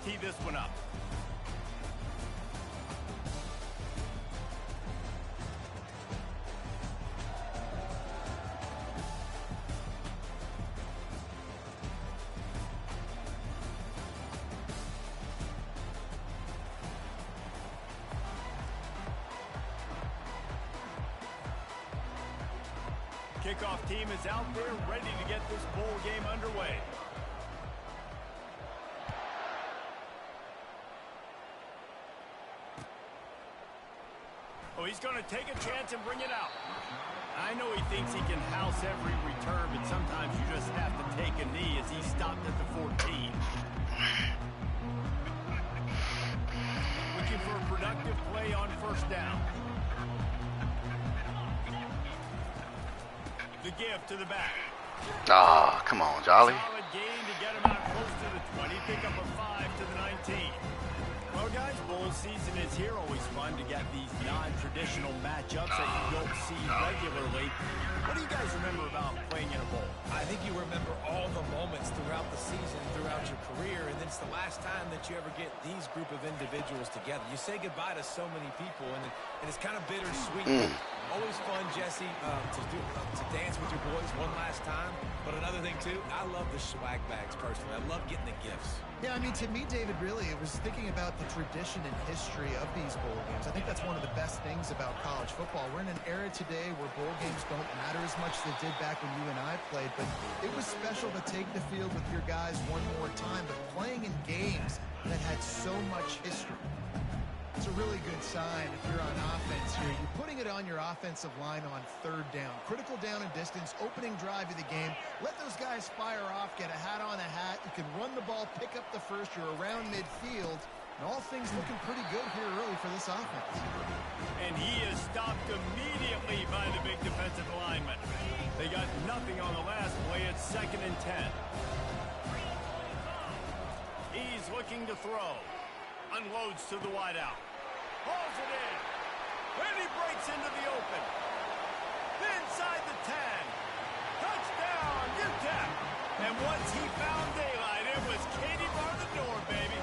tee this one up. Kickoff team is out there ready to get this bowl game underway. Oh, he's going to take a chance and bring it out. I know he thinks he can house every return, but sometimes you just have to take a knee as he stopped at the 14. Looking for a productive play on first down. The give to the back. Ah, come on, Jolly. Solid gain to get him out close to the 20. Pick up a 5 to the 19. Well, guys, bowl season is here. Always fun to get these non-traditional matchups that you don't see regularly. What do you guys remember about playing in a bowl? I think you remember all the moments throughout the season, throughout your career, and it's the last time that you ever get these group of individuals together. You say goodbye to so many people, and it's kind of bittersweet. Always fun, Jesse, to dance with your boys one last time. But another thing, too, I love the swag bags, personally. I love getting the gifts. Yeah, I mean, to me, David, really, it was thinking about the tradition and history of these bowl games. I think that's one of the best things about college football. We're in an era today where bowl games don't matter as much as they did back when you and I played, but it was special to take the field with your guys one more time, but playing in games that had so much history. It's a really good sign if you're on offense here. You're putting it on your offensive line on third down. Critical down and distance, opening drive of the game. Let those guys fire off, get a hat on a hat. You can run the ball, pick up the first. You're around midfield. And all things looking pretty good here early for this offense. And he is stopped immediately by the big defensive lineman. They got nothing on the last play. It's 2nd and 10. He's looking to throw. Unloads to the wideout. Hauls it in. And he breaks into the open. Inside the 10. Touchdown, UTEP. And once he found daylight, it was Katie bar the door, baby.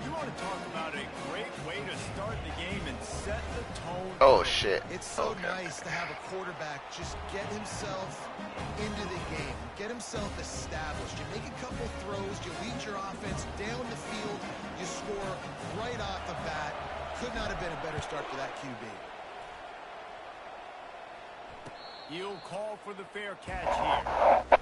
You want to talk about a great way to start the game and set the tone. Oh, shit. It's so nice to have a quarterback just get himself into the game, get himself established. You make a couple throws, you lead your offense down the field, you score right off the bat. Could not have been a better start for that QB. He'll call for the fair catch here.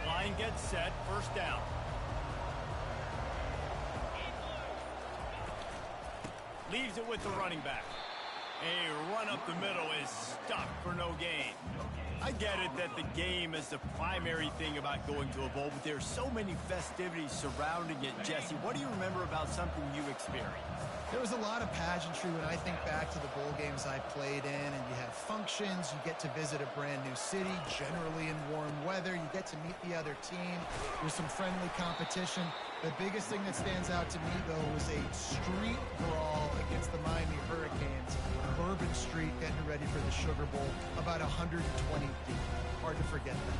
Line gets set, first down. Leaves it with the running back. A run up the middle is stuck for no gain. I get it that the game is the primary thing about going to a bowl, but there's so many festivities surrounding it. Jesse, what do you remember about something you experienced? There was a lot of pageantry when I think back to the bowl games I played in, and you have functions, you get to visit a brand new city, generally in warm weather, you get to meet the other team, there's some friendly competition. The biggest thing that stands out to me, though, was a street brawl against the Miami Hurricanes. Bourbon Street getting ready for the Sugar Bowl, about 120 deep. Hard to forget that.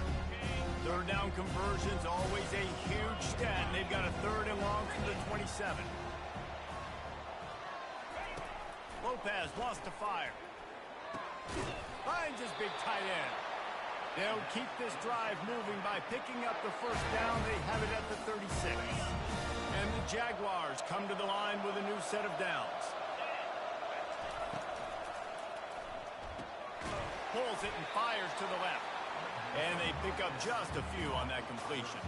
Third down conversions, always a huge stat. They've got a 3rd and long from the 27. Lopez wants to fire. Finds his big tight end. They'll keep this drive moving by picking up the first down. They have it at the 36. And the Jaguars come to the line with a new set of downs. Pulls it and fires to the left. And they pick up just a few on that completion.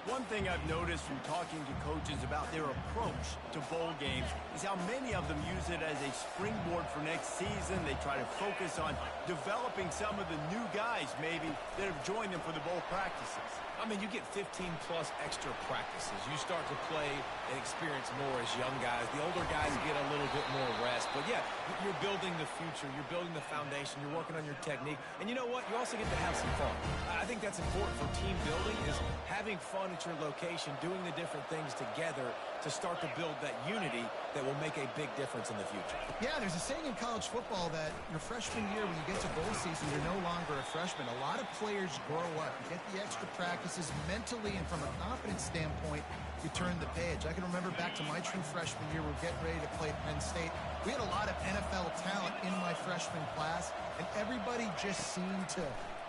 One thing I've noticed from talking to coaches about their approach to bowl games is how many of them use it as a springboard for next season. They try to focus on developing some of the new guys, maybe, that have joined them for the bowl practices. I mean, you get 15-plus extra practices. You start to play and experience more as young guys. The older guys get a little bit more rest. But, yeah, you're building the future. You're building the foundation. You're working on your technique. And you know what? You also get to have some fun. I think that's important for team building, is having fun at your location, doing the different things together to start to build that unity that will make a big difference in the future. Yeah, there's a saying in college football that your freshman year, when you get to bowl season, you're no longer a freshman. A lot of players grow up. You get the extra practices mentally, and from a confidence standpoint, you turn the page. I can remember back to my true freshman year, we're getting ready to play Penn State. We had a lot of NFL talent in my freshman class, and everybody just seemed to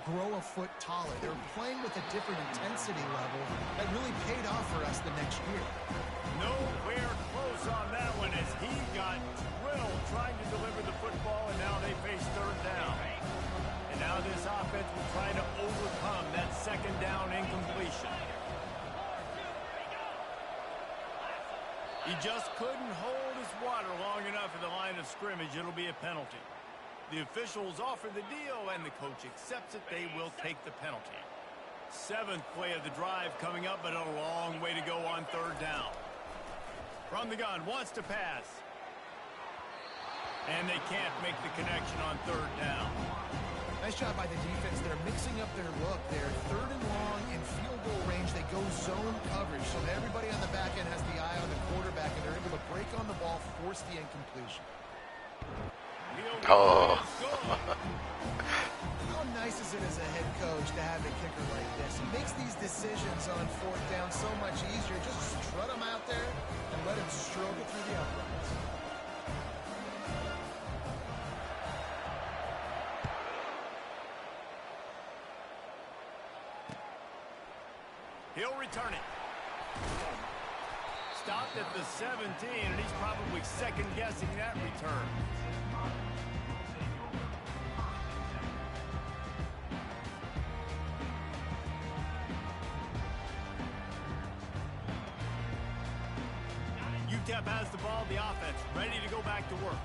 grow a foot taller. They were playing with a different intensity level that really paid off for us the next year. Nowhere close on that one as he got drilled trying to deliver the football, and now they face third down. And now this offense will try to overcome that second down incompletion. He just couldn't hold his water long enough at the line of scrimmage. It'll be a penalty. The officials offer the deal, and the coach accepts it. They will take the penalty. Seventh play of the drive coming up, but a long way to go on third down. From the gun, wants to pass. And they can't make the connection on third down. Nice job by the defense. They're mixing up their look. They're third and long in field goal range. They go zone coverage, so everybody on the back end has the eye on the quarterback, and they're able to break on the ball, force the incompletion. Oh. How nice is it as a head coach to have a kicker like this? He makes these decisions on fourth down so much easier. Just strut him out there and let him struggle through the uprights. He'll return it. Stopped at the 17, and he's probably second-guessing that return. UTEP has the ball, the offense ready to go back to work.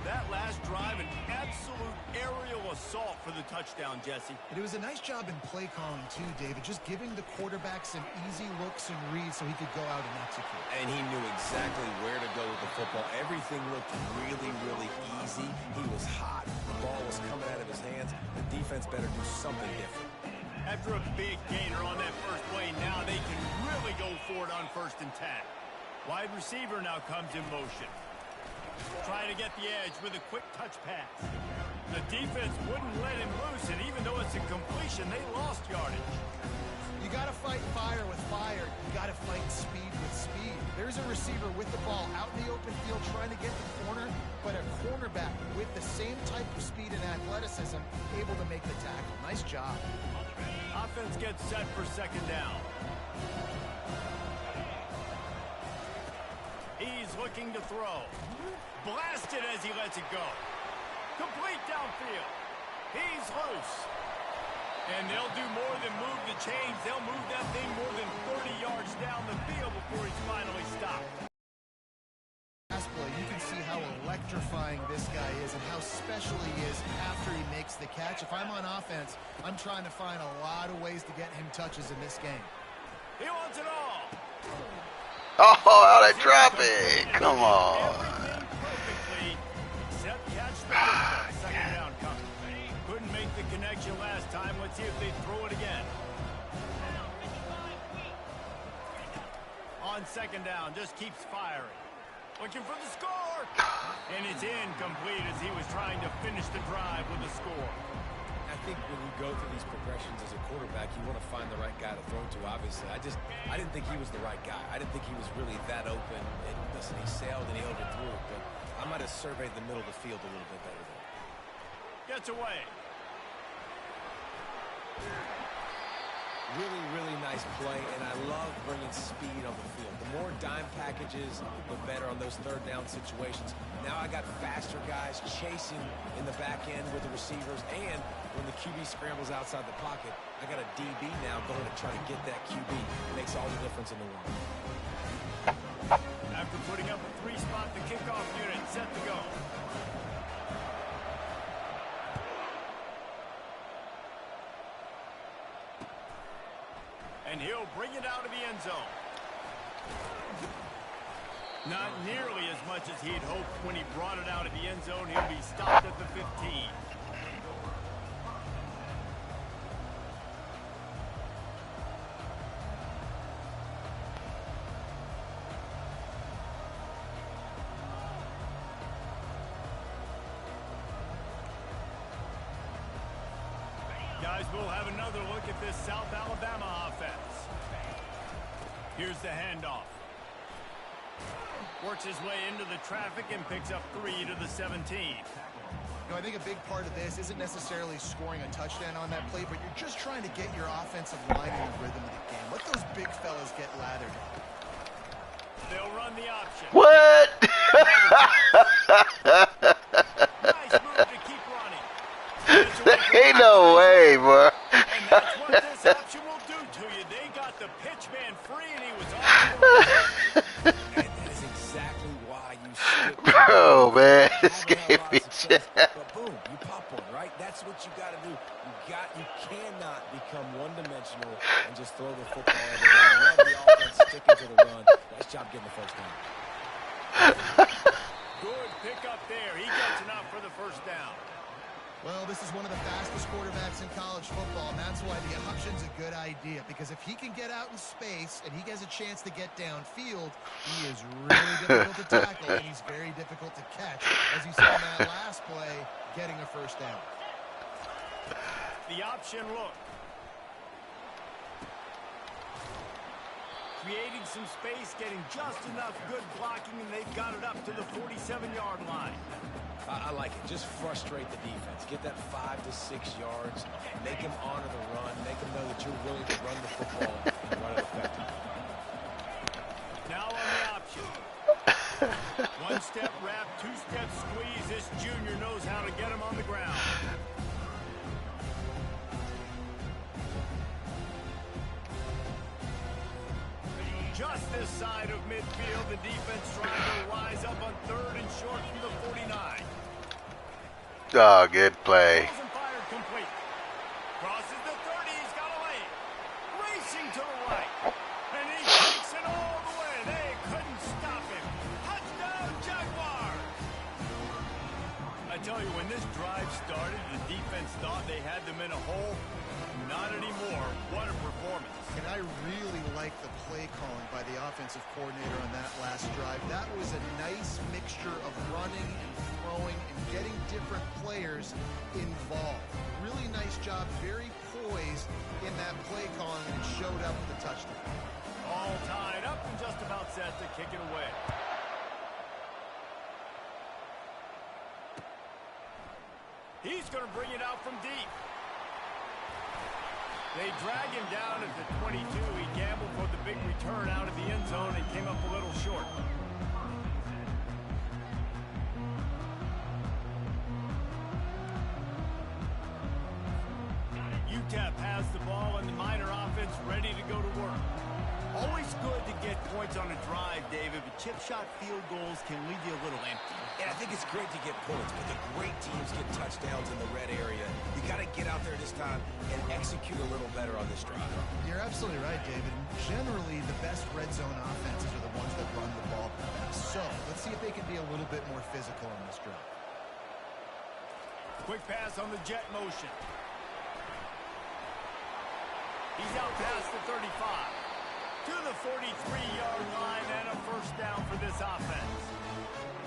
That last drive, an absolute aerial assault for the touchdown, Jesse. It was a nice job in play calling, too, David, just giving the quarterback some easy looks and reads so he could go out and execute. And he knew exactly where to go with the football. Everything looked really, really easy. He was hot. The ball was coming out of his hands. The defense better do something different. After a big gainer on that first play, now they can really go for it on 1st and 10. Wide receiver now comes in motion. Trying to get the edge with a quick touch pass. The defense wouldn't let him loose, and even though it's a completion, they lost yardage. You got to fight fire with fire. You got to fight speed with speed. There's a receiver with the ball out in the open field trying to get the corner, but a cornerback with the same type of speed and athleticism able to make the tackle. Nice job. Offense gets set for second down. He's looking to throw. Blasted as he lets it go. Complete downfield. He's loose. And they'll do more than move the chains. They'll move that thing more than 30 yards down the field before he's finally stopped. Last play, you can see how electrifying this guy is and how special he is after he makes the catch. If I'm on offense, I'm trying to find a lot of ways to get him touches in this game. He wants it all. Oh, how'd I drop it? Come on. Everything perfectly, except catch the football. Second down coming. Couldn't make the connection last time. Let's see if they throw it again. On second down, just keeps firing. Looking for the score. And it's incomplete as he was trying to finish the drive with a score. I think when you go through these progressions as a quarterback, you want to find the right guy to throw to, obviously. I didn't think he was the right guy. I didn't think he was really that open. And listen, he sailed and he overthrew it, but I might have surveyed the middle of the field a little bit better there. Gets away. Really, really nice play, and I love bringing speed on the field. The more dime packages, the better on those third down situations. Now I got faster guys chasing in the back end with the receivers, and when the QB scrambles outside the pocket, I got a DB now going to try to get that QB. It makes all the difference in the world. After putting up a 3-spot, the kickoff unit set to go. And he'll bring it out of the end zone. Not nearly as much as he had hoped when he brought it out of the end zone. He'll be stopped at the 15. Guys, we'll have another look at this South Alabama offense. Here's the handoff. Works his way into the traffic and picks up 3 to the 17. You know, I think a big part of this isn't necessarily scoring a touchdown on that play, but you're just trying to get your offensive line in the rhythm of the game. Let those big fellas get lathered. They'll run the option. What? Nice move to keep running. Ain't no way, bro. And that's what this option will do to you. They got the pitch man free, and he was off. And that is exactly why you skip. Bro, man, this gave me chills. But boom, you pop one, right? That's what you got to do. You cannot become one-dimensional and just throw the football every down. Love the offense sticking to the run. Nice job getting the first down. Good pick up there. He gets enough for the first down. Well, this is one of the fastest quarterbacks in college football, and that's why the option's a good idea. Because if he can get out in space and he gets a chance to get downfield, he is really difficult to tackle, and he's very difficult to catch. As you saw in that last play, getting a first down. The option look. Creating some space, getting just enough good blocking, and they've got it up to the 47-yard line. I like it. Just frustrate the defense. Get that 5 to 6 yards. Make them honor the run. Make them know that you're willing to run the football and run it effectively. Now on the option. One-step wrap, two-step squeeze. This junior knows how to get him on the ground. Just this side of midfield, the defense trying to rise up on 3rd and short from the 49. Oh, good play. Fired complete. Crosses the 30. He's got a lane. Racing to the right. And he takes it all the way. They couldn't stop him. Touchdown, Jaguars. I tell you, when this drive started, the defense thought they had them in a hole. Not anymore. What a performance. And I really like the play calling by the offensive coordinator on that last drive. That was a nice mixture of running and throwing and getting different players involved. Really nice job, very poised in that play calling, and it showed up with the touchdown. All tied up and just about set to kick it away. He's going to bring it out from deep. They drag him down at the 22. He gambled for the big return out of the end zone and came up a little short. UTEP has the ball and the Miner offense ready to go to work. Always good to get points on a drive, David, but chip shot field goals can leave you a little empty. And I think it's great to get points, but the great teams get touchdowns in the red area. You got to get out there this time and execute a little better on this drive. You're absolutely right, David. Generally, the best red zone offenses are the ones that run the ball the best. So, let's see if they can be a little bit more physical on this drive. Quick pass on the jet motion. He's out past the 35. To the 43-yard line and a first down for this offense.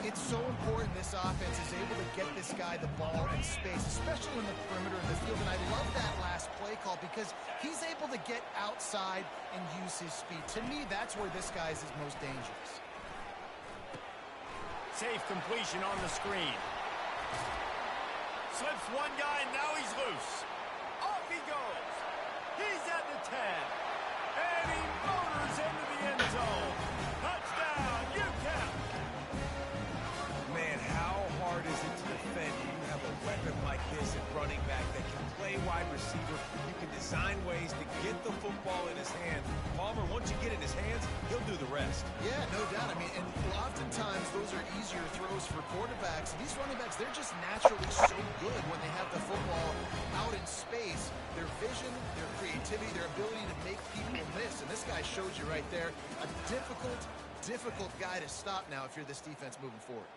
It's so important this offense is able to get this guy the ball in space, especially in the perimeter of the field. And I love that last play call because he's able to get outside and use his speed. To me, that's where this guy is his most dangerous. Safe completion on the screen. Slips one guy, and now he's loose. Off he goes. He's at the 10. receiver. You can design ways to get the football in his hand. Palmer, once you get it in his hands, he'll do the rest. Yeah, no doubt. I mean, and oftentimes those are easier throws for quarterbacks. These running backs, they're just naturally so good when they have the football out in space. Their vision, their creativity, their ability to make people miss. And this guy shows you right there a difficult guy to stop now if you're this defense moving forward.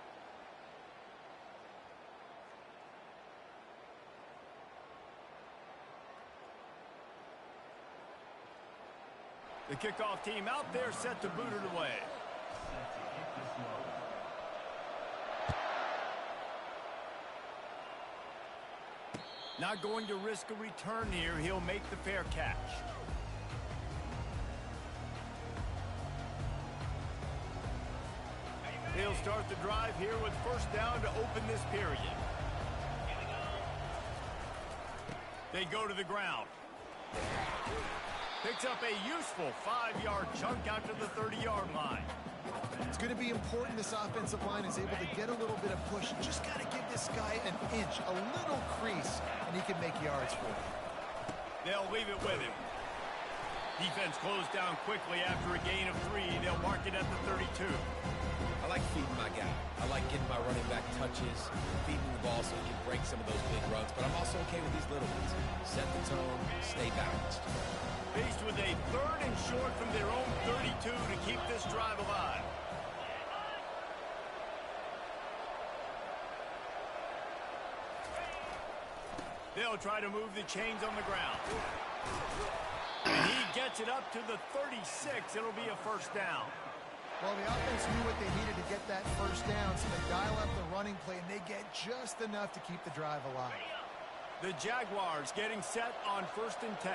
The kickoff team out there set to boot it away. Not going to risk a return here. He'll make the fair catch. He'll start the drive here with first down to open this period. They go to the ground. Picks up a useful 5-yard chunk out to the 30-yard line. It's going to be important this offensive line is able to get a little bit of push. Just got to give this guy an inch, a little crease, and he can make yards for you. They'll leave it with him. Defense closed down quickly after a gain of 3. They'll mark it at the 32. I like feeding my guy. I like getting my running back touches, feeding the ball so he can break some of those big runs. But I'm also okay with these little ones. Set the tone, stay balanced. Faced with a 3rd and short from their own 32 to keep this drive alive. They'll try to move the chains on the ground. And he gets it up to the 36. It'll be a first down. Well, the offense knew what they needed to get that first down, so they dial up the running play, and they get just enough to keep the drive alive. The Jaguars getting set on 1st and 10.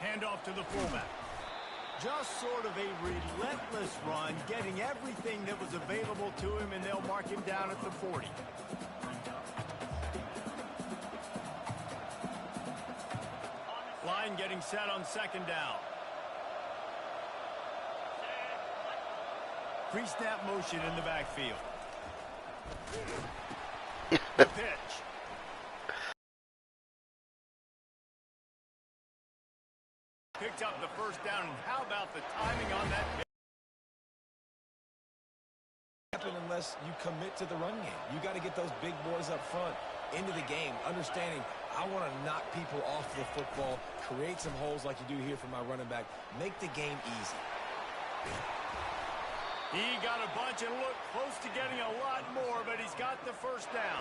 Handoff to the fullback. Just sort of a relentless run, getting everything that was available to him, and they'll mark him down at the 40. Line getting set on 2nd down. Pre-snap motion in the backfield. The pitch. Picked up the first down, and how about the timing on that pitch? Unless you commit to the run game. You got to get those big boys up front into the game, understanding I want to knock people off the football, create some holes like you do here for my running back, make the game easy. He got a bunch and looked close to getting a lot more, but he's got the first down.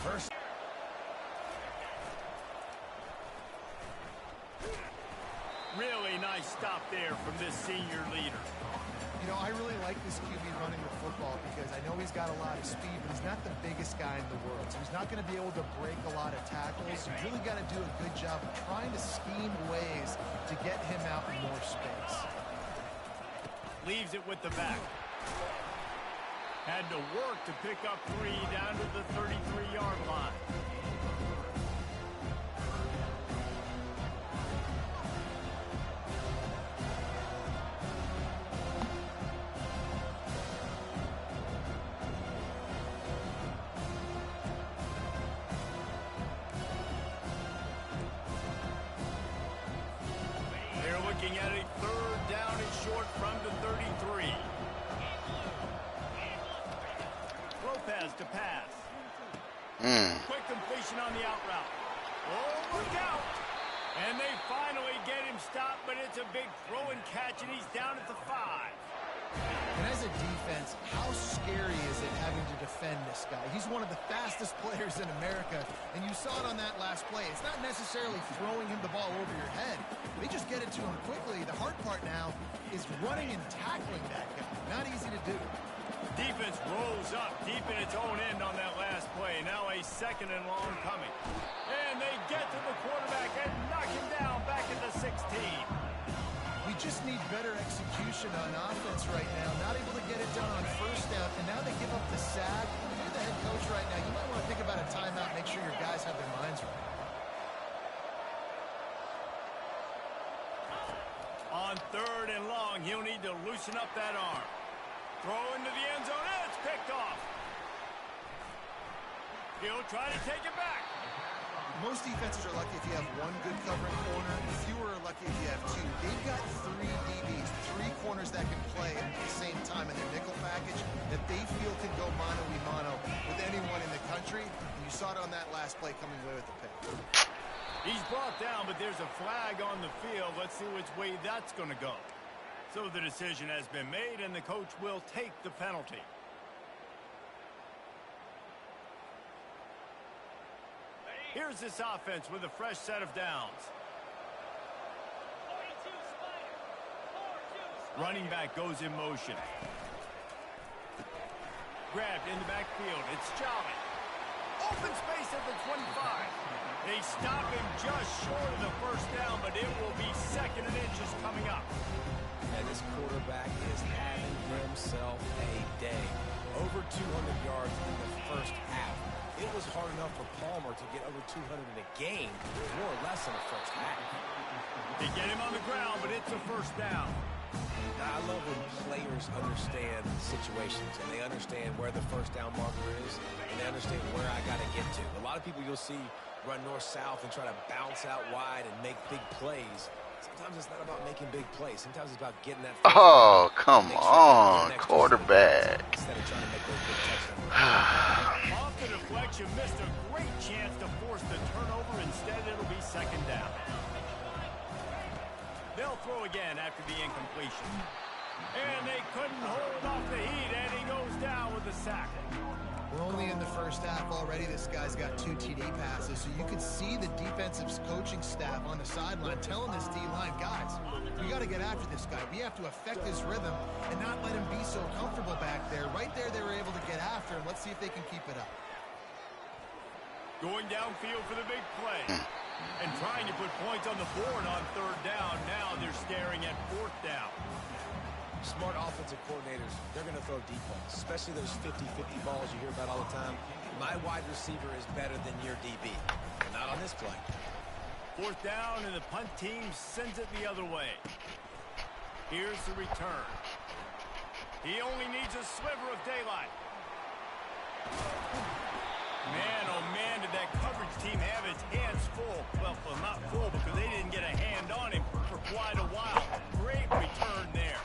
First. Really nice stop there from this senior leader. You know, I really like this QB running the football because I know he's got a lot of speed, but he's not the biggest guy in the world. So he's not going to be able to break a lot of tackles. So you really got to do a good job of trying to scheme ways to get him out in more space. Leaves it with the back. Had to work to pick up 3 down to the 33-yard line. Looking at a 3rd down and short from the 33. Lopez to pass. Quick completion on the out route. Oh, look out! And they finally get him stopped, but it's a big throw and catch, and he's down at the 5. And as a defense, how scary is it having to defend this guy? He's one of the fastest players in America, and you saw it on that last play. It's not necessarily throwing him the ball over your head. They just get it to him quickly. The hard part now is running and tackling that guy. Not easy to do. Defense rolls up deep in its own end on that last play. Now a 2nd and long coming. And they get to the quarterback and knock him down back at the 16. We just need better execution on offense right now. Not able to get it done on first down, and now they give up the sack. If you're the head coach right now, you might want to think about a timeout, make sure your guys have their minds right. On 3rd and long, he'll need to loosen up that arm. Throw into the end zone, and it's picked off. He'll try to take it back. Most defenses are lucky if you have one good covering corner. Fewer are lucky if you have two. They've got 3 DBs, 3 corners that can play at the same time in their nickel package that they feel can go mano-a-mano with anyone in the country. And you saw it on that last play coming away with the pick. He's brought down, but there's a flag on the field. Let's see which way that's going to go. So the decision has been made, and the coach will take the penalty. Here's this offense with a fresh set of downs. Running back goes in motion. Grabbed in the backfield. It's Jolly. Open space at the 25. They stop him just short of the first down, but it will be 2nd and inches coming up. And this quarterback is having himself a day. Over 200 yards in the first half. It was hard enough for Palmer to get over 200 in a game, more or less in the first half. They get him on the ground, but it's a first down. Now, I love when players understand situations, and they understand where the first down marker is, and they understand where I got to get to. A lot of people you'll see run north-south and try to bounce out wide and make big plays. Sometimes it's not about making big plays. Sometimes it's about getting that first Oh, down. come on, quarterback. Instead of trying to make those big touchdowns. Off the deflection, missed a great chance to force the turnover. Instead, it'll be 2nd down. They'll throw again after the incompletion. And they couldn't hold off the heat, and he goes down with a sack. We're only in the first half already. This guy's got 2 TD passes, so you could see the defensive coaching staff on the sideline telling this D-line, guys, we got to get after this guy. We have to affect his rhythm and not let him be so comfortable back there. Right there, they were able to get after him. Let's see if they can keep it up. Going downfield for the big play. And trying to put points on the board on 3rd down. Now they're staring at 4th down. Smart offensive coordinators, they're going to throw deep balls, especially those 50-50 balls you hear about all the time. My wide receiver is better than your DB, but not on this play. 4th down, and the punt team sends it the other way. Here's the return. He only needs a sliver of daylight. Man, oh man, did that coverage team have its hands full. Well, not full because they didn't get a hand on him for quite a while. Great return there.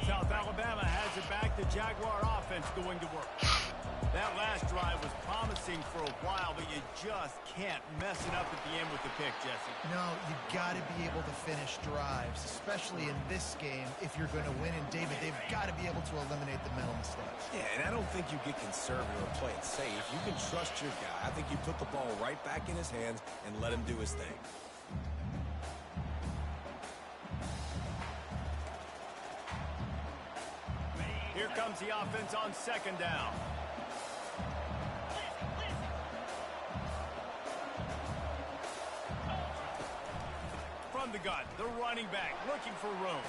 South Alabama has it back. The Jaguar offense going to work. That last drive was promising for a while, but you just can't mess it up at the end with the pick, Jesse. No, you got to be able to finish drives, especially in this game if you're going to win. And, David, they've got to be able to eliminate the mental mistakes. Yeah, and I don't think you get conservative or play it safe. You can trust your guy. I think you put the ball right back in his hands and let him do his thing. Here comes the offense on 2nd down. From the gun, the running back looking for room.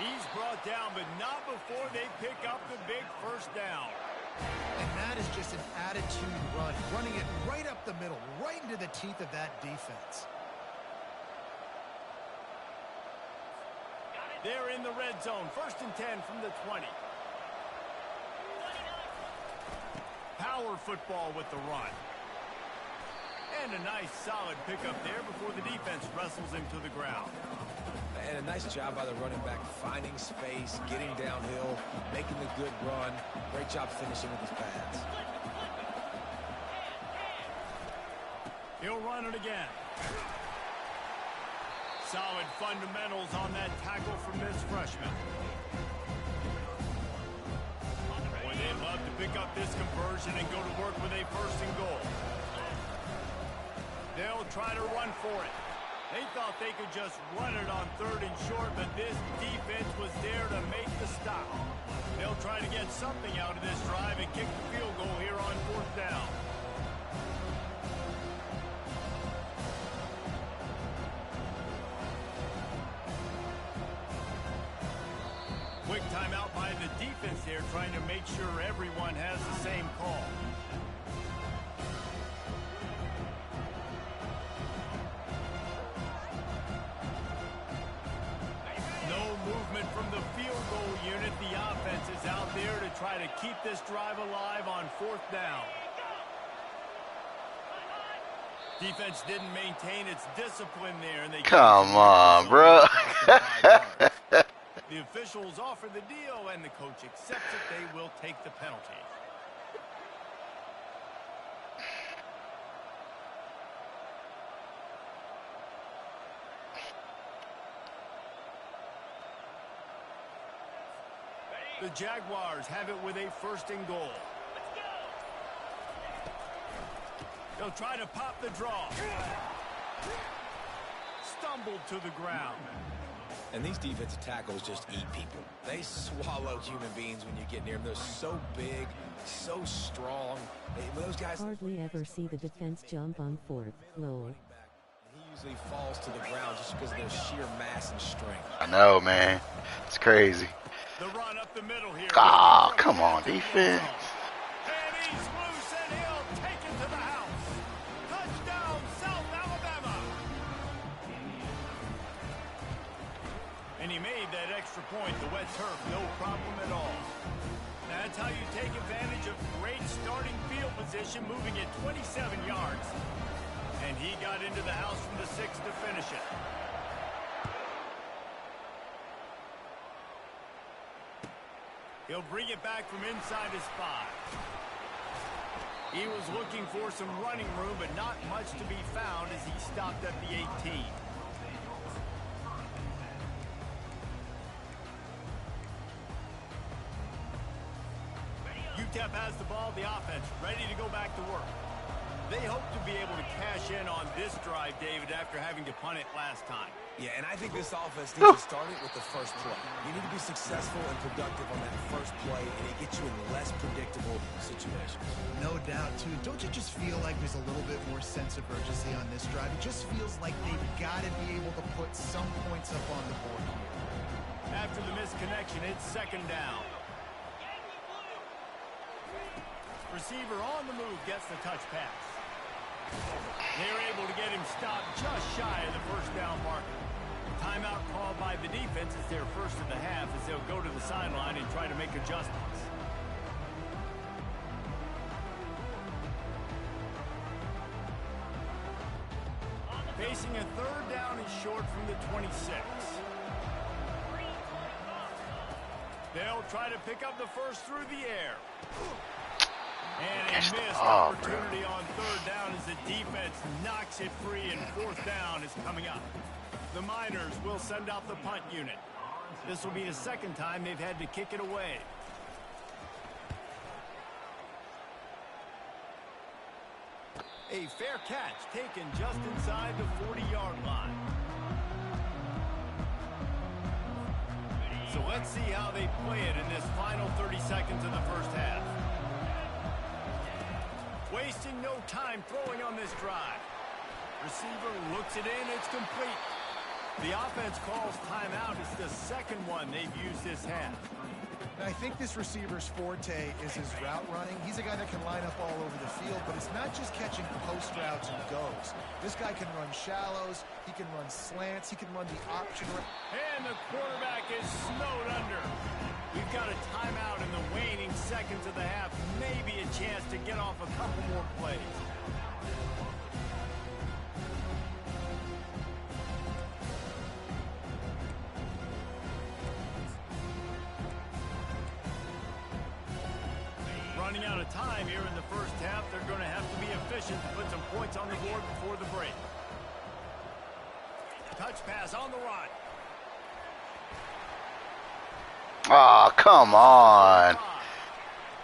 He's brought down, but not before they pick up the big first down. And that is just an attitude run, running it right up the middle, right into the teeth of that defense. They're in the red zone. 1st and 10 from the 20. Power football with the run. And a nice solid pickup there before the defense wrestles him to the ground. And a nice job by the running back, finding space, getting downhill, making the good run. Great job finishing with his pads. He'll run it again. Solid fundamentals on that tackle from this freshman. Boy, they'd love to pick up this conversion and go to work with a 1st and goal. They'll try to run for it. They thought they could just run it on 3rd and short, but this defense was there to make the stop. They'll try to get something out of this drive and kick the field goal here on 4th down. Quick timeout by the defense there, trying to make sure everyone has the same call. No movement from the field goal unit. keep this drive alive on 4th down. Defense didn't maintain its discipline there, and they come on, bro. The officials offer the deal, and the coach accepts it. They will take the penalty. The Jaguars have it with a 1st and goal. They'll try to pop the draw. Stumbled to the ground. And these defensive tackles just eat people. They swallow human beings when you get near them. They're so big, so strong. Those guys hardly ever see the defense jump on 4th. Lol. He usually falls to the ground just because of their sheer mass and strength. I know, man. It's crazy. The run up the middle here. Oh, come on, defense. And he's loose, and he'll take it to the house. Touchdown, South Alabama. And he made that extra point. The wet turf, no problem at all. That's how you take advantage of great starting field position, moving it 27 yards. And he got into the house from the 6 to finish it. He'll bring it back from inside his 5. He was looking for some running room, but not much to be found as he stopped at the 18. UTEP has the ball, the offense ready to go back to work. They hope to be able to cash in on this drive, David, after having to punt it last time. Yeah, and I think this offense needs to start it with the first play. You need to be successful and productive on that first play, and it gets you in less predictable situations. No doubt, too. Don't you just feel like there's a little bit more sense of urgency on this drive? It just feels like they've got to be able to put some points up on the board here. After the misconnection, it's 2nd down. Receiver on the move gets the touch pass. They're able to get him stopped just shy of the 1st down marker. Timeout called by the defense is their 1st of the half as they'll go to the sideline and try to make adjustments. Facing a 3rd down and short from the 26. They'll try to pick up the first through the air. And a missed opportunity on 3rd down as the defense knocks it free, and 4th down is coming up. The Miners will send out the punt unit. This will be the 2nd time they've had to kick it away. A fair catch taken just inside the 40-yard line. So let's see how they play it in this final 30 seconds of the first half. Wasting no time throwing on this drive. Receiver looks it in. It's complete. The offense calls timeout. It's the 2nd one they've used this half. I think this receiver's forte is his route running. He's a guy that can line up all over the field, but it's not just catching post routes and goes. This guy can run shallows. He can run slants. He can run the option. And the quarterback is snowed under. We've got a timeout in the waning seconds of the half. Maybe a chance to get off a couple more plays. Running out of time here in the first half. They're going to have to be efficient to put some points on the board before the break. Touch pass on the run. Oh, come on.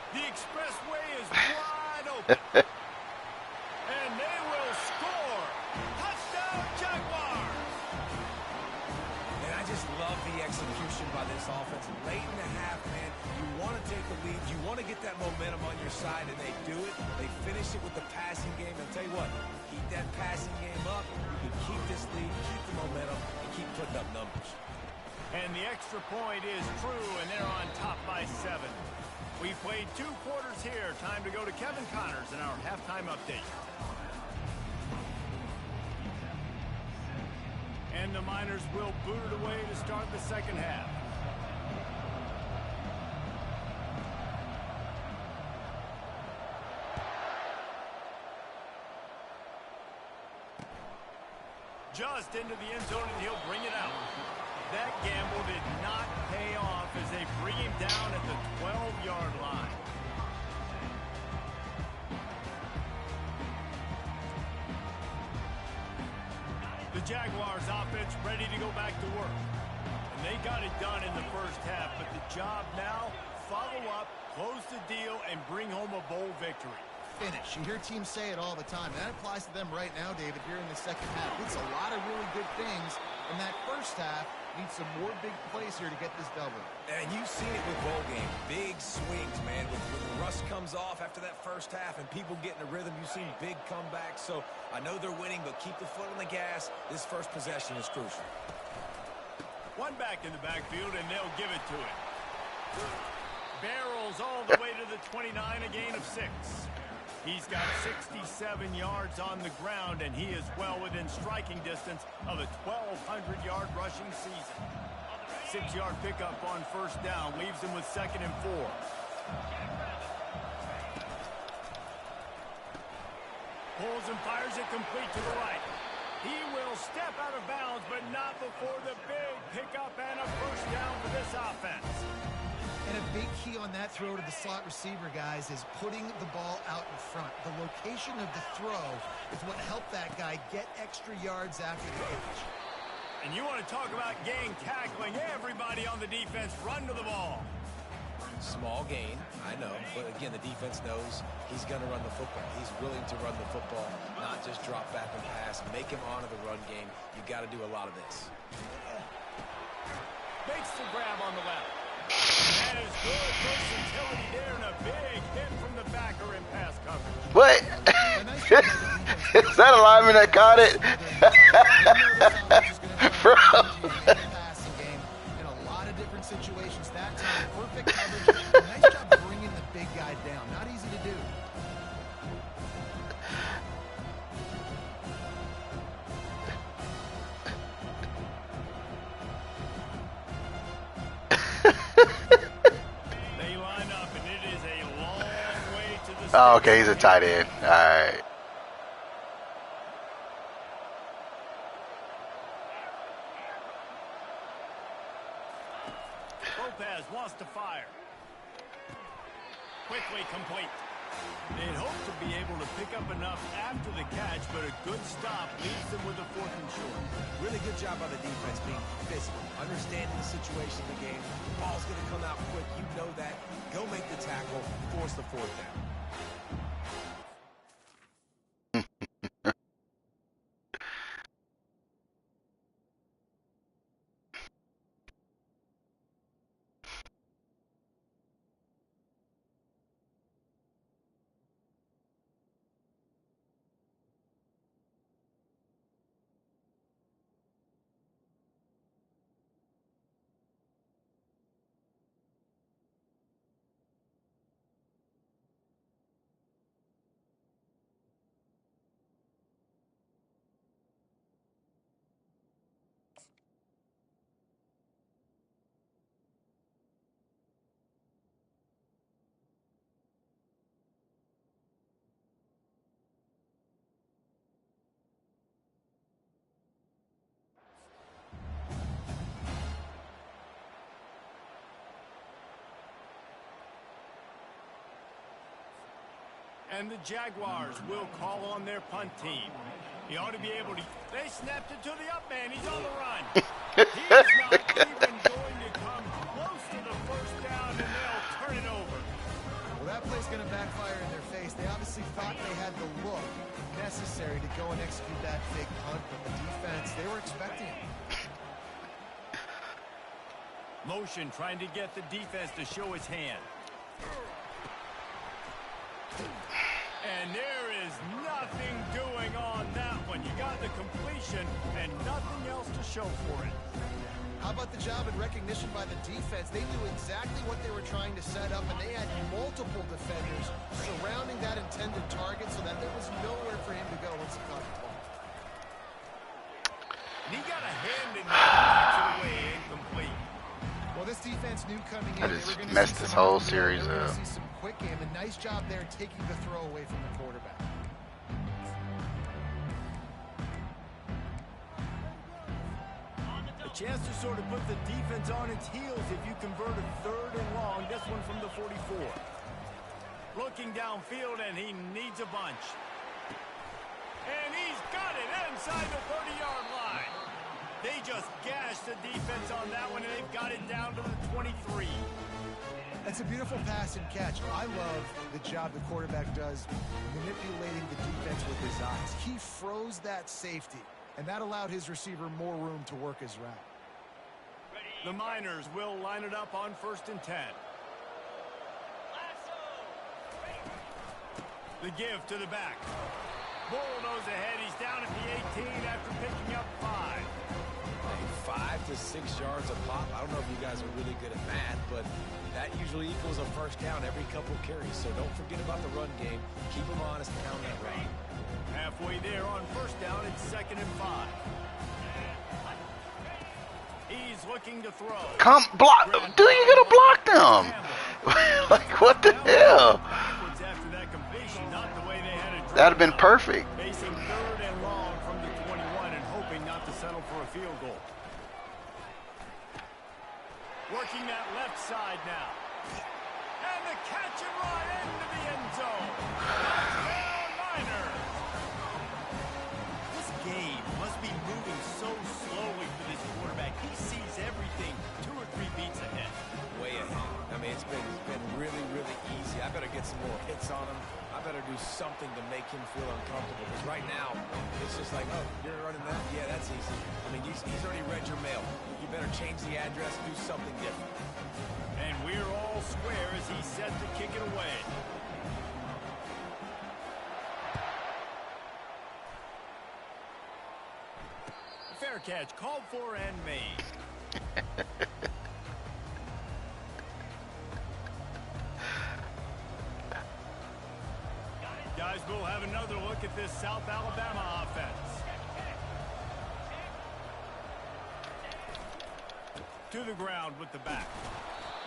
The expressway is wide open. And they will score. Touchdown, Jaguars. And I just love the execution by this offense. Late in the half, man, you want to take the lead. You want to get that momentum on your side, and they do it. They finish it with the passing game. And tell you what, keep that passing game up. You can keep this lead, keep the momentum, and keep putting up numbers. And the extra point is true, and they're on top by 7. We played 2 quarters here. Time to go to Kevin Connors in our halftime update. And the Miners will boot it away to start the second half. just into the end zone, and he'll bring it out. That gamble did not pay off as they bring him down at the 12-yard line. The Jaguars offense ready to go back to work. And they got it done in the first half, but the job now, follow up, close the deal, and bring home a bowl victory. Finish. You hear teams say it all the time. That applies to them right now, David, here in the second half. It's a lot of really good things in that first half. Needs some more big plays here to get this double. And you've seen it with bowl game. Big swings, man. When the rust comes off after that first half and people get in a rhythm, you've seen big comebacks. So I know they're winning, but keep the foot on the gas. This first possession is crucial. One back in the backfield, and they'll give it to him. Barrels all the way to the 29, a gain of 6. He's got 67 yards on the ground, and he is well within striking distance of a 1,200-yard rushing season. 6-yard pickup on first down leaves him with 2nd and 4. Pulls and fires it complete to the right. He will step out of bounds, but not before the big pickup and a first down for this offense. And a big key on that throw to the slot receiver, guys, is putting the ball out in front. The location of the throw is what helped that guy get extra yards after the catch. And you want to talk about gang tackling. Everybody on the defense run to the ball. Small gain, I know, but again, the defense knows he's going to run the football. He's willing to run the football, not just drop back and pass, make him honor the run game. You got to do a lot of this. Makes the grab on the left. That is good versatility there, and a big hit from the backer in pass coverage. What? Is that a lineman that caught it? Bro. In a lot of different situations that time. Perfect coverage. Nice job bringing the big guy down. Not easy to do. They line up, and it is a long way to the Oh, okay, he's a tight end. All right. Lopez wants to fire. Quickly complete. They'd hope to be able to pick up enough after the catch, but a good stop leaves them with a 4th and short. Really good job by the defense being physical, understanding the situation of the game. The ball's going to come out quick. You know that. Go make the tackle, force the 4th down. And the Jaguars will call on their punt team. He ought to be able to... They snapped it to the up man. He's on the run. He's not even going to come close to the first down, and they'll turn it over. Well, that play's going to backfire in their face. They obviously thought they had the look necessary to go and execute that big punt, but the defense, they were expecting it. Motion trying to get the defense to show his hand. And there is nothing doing on that one. You got the completion and nothing else to show for it. How about the job and recognition by the defense? They knew exactly what they were trying to set up, and they had multiple defenders surrounding that intended target so that there was nowhere for him to go once he caught the ball. And he got a hand in there, knocks it away, incomplete. Well, this defense knew coming in. I just messed this whole series up. See some quick game, and nice job there taking the throw away from the quarterback. chance to sort of put the defense on its heels if you convert a 3rd and long. This one from the 44. Looking downfield, and he needs a bunch. And he's got it inside the 30-yard line. They just gashed the defense on that one, and they've got it down to the 23. That's a beautiful pass and catch. I love the job the quarterback does manipulating the defense with his eyes. He froze that safety, and that allowed his receiver more room to work his route. The Miners will line it up on 1st and 10. The give to the back. Bull knows ahead. He's down at the 18 after picking up 5. 5 to 6 yards a pop. I don't know if you guys are really good at math, but that usually equals a 1st down every couple carries. So don't forget about the run game. Keep them honest and pound that run. Halfway there on 1st down, it's 2nd and 5. He's looking to throw. Come block. Do you gotta block them? Like, what the hell? That'd have been perfect. Facing 3rd and long from the 21 and hoping not to settle for a field goal. Working that left side now. And the catch and run into the end zone. Touchdown, Miners. This game must be moving so slowly for this quarterback. He sees everything 2 or 3 beats ahead. Way ahead. I mean, it's been really, really easy. I better get some more hits on him. I better do something to make him feel uncomfortable. Because right now, it's just like, oh, you're running that? Yeah, that's easy. I mean, he's already read your mail. You better change the address, do something different. And we're all square as he's set to kick it away. Fair catch, called for and made. Guys, we'll have another look at this South Alabama offense. To the ground with the back.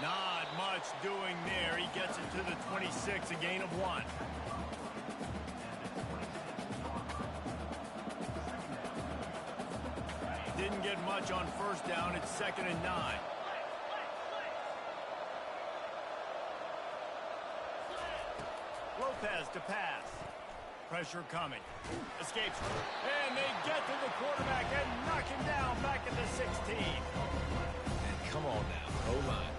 Not much doing there. He gets it to the 26, a gain of 1. Didn't get much on 1st down. It's 2nd and 9. Lopez to pass. Pressure coming. Escapes. And they get to the quarterback and knock him down back at the 16. And come on now, O-line.